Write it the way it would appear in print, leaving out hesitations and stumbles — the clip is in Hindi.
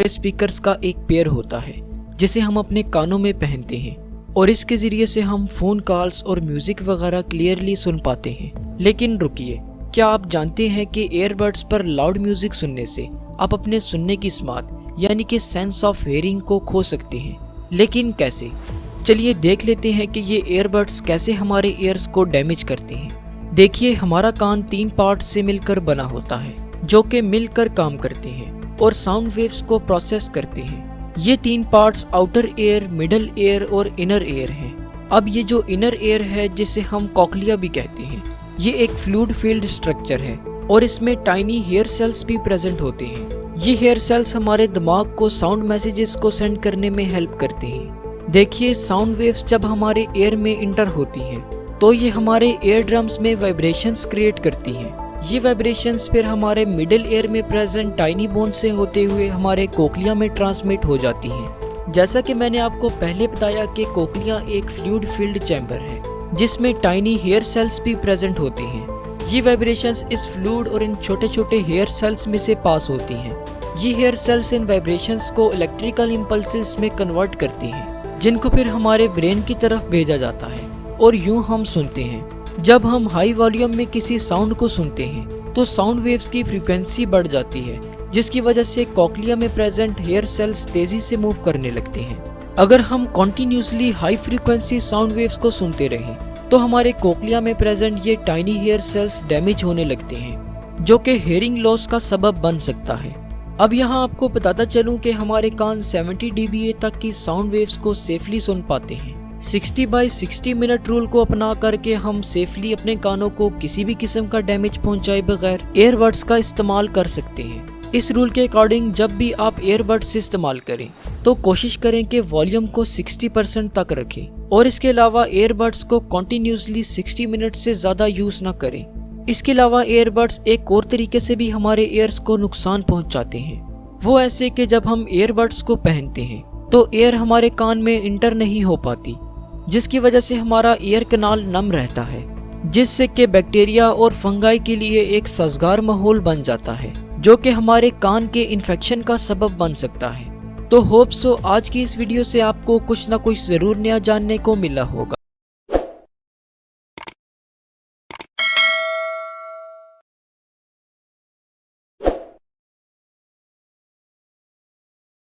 स्पीकर्स का एक पेयर होता है जिसे हम अपने कानों में पहनते हैं और इसके जरिए से हम फोन कॉल्स और म्यूजिक वगैरह क्लियरली सुन पाते हैं। लेकिन रुकिए, क्या आप जानते हैं कि ईयरबड्स पर लाउड म्यूजिक सुनने से आप अपने सुनने की स्मार्ट यानी कि सेंस ऑफ हेयरिंग को खो सकते हैं। लेकिन कैसे? चलिए देख लेते हैं कि ये ईयरबड्स कैसे हमारे ईयर्स को डैमेज करते हैं। देखिए, हमारा कान 3 पार्ट से मिलकर बना होता है जो कि मिलकर काम करते हैं और साउंड वेव्स को प्रोसेस करते हैं। ये 3 parts outer ear, middle ear और इनर ईयर हैं। अब ये जो इनर ईयर है जिसे हम कॉक्लिया भी कहते हैं, ये एक फ्लूइड फील्ड स्ट्रक्चर है और इसमें टाइनी हेयर सेल्स भी प्रेजेंट होते हैं। ये हेयर सेल्स हमारे दिमाग को साउंड मैसेजेस को सेंड करने में हेल्प करते हैं। देखिए, साउंड वेव्स जब हमारे ईयर में इंटर होती हैं तो ये हमारे ईयर ड्रम्स में वाइब्रेशंस क्रिएट करती हैं। ये वाइब्रेशंस फिर हमारे मिडिल ईयर में प्रेजेंट टाइनी बोन से होते हुए हमारे कोक्लिया में ट्रांसमिट हो जाती हैं। जैसा कि मैंने आपको पहले बताया कि कोक्लिया एक फ्लूइड फील्ड चैम्बर है जिसमें टाइनी हेयर सेल्स भी प्रेजेंट होते हैं। ये वाइब्रेशंस इस फ्लूइड और इन छोटे छोटे हेयर सेल्स में से पास होती हैं। ये हेयर सेल्स इन वाइब्रेशंस को इलेक्ट्रिकल इम्पल्सेस में कन्वर्ट करती हैं जिनको फिर हमारे ब्रेन की तरफ भेजा जाता है और यूं हम सुनते हैं। जब हम हाई वॉल्यूम में किसी साउंड को सुनते हैं तो साउंड वेव्स की फ्रीक्वेंसी बढ़ जाती है जिसकी वजह से कॉक्लिया में प्रेजेंट हेयर सेल्स तेजी से मूव करने लगते हैं। अगर हम continuously high frequency sound waves को सुनते रहें तो हमारे कोक्लिया में प्रेजेंट ये टाइनी हेयर सेल्स डैमेज होने लगते हैं जो कि हेयरिंग लॉस का सबब बन सकता है। अब यहाँ आपको बताता चलूं कि हमारे कान 70 dBA तक की साउंड वेव्स को सेफली सुन पाते हैं। 60/60 मिनट रूल को अपना करके हम सेफली अपने कानों को किसी भी किस्म का डैमेज पहुंचाए बगैर ईयरबड्स का इस्तेमाल कर सकते हैं। इस रूल के अकॉर्डिंग जब भी आप ईयरबड्स इस्तेमाल करें तो कोशिश करें कि वॉल्यूम को 60% तक रखें और इसके अलावा ईयरबड्स को कंटिन्यूसली 60 मिनट से ज्यादा यूज ना करें। इसके अलावा ईयरबड्स एक और तरीके से भी हमारे ईयर्स को नुकसान पहुंचाते हैं। वो ऐसे कि जब हम ईयरबड्स को पहनते हैं तो एयर हमारे कान में इंटर नहीं हो पाती जिसकी वजह से हमारा ईयर कनाल नम रहता है जिससे कि बैक्टीरिया और फंगाई के लिए एक साजगार माहौल बन जाता है जो कि हमारे कान के इन्फेक्शन का सबब बन सकता है। तो होप सो आज की इस वीडियो से आपको कुछ ना कुछ जरूर नया जानने को मिला होगा।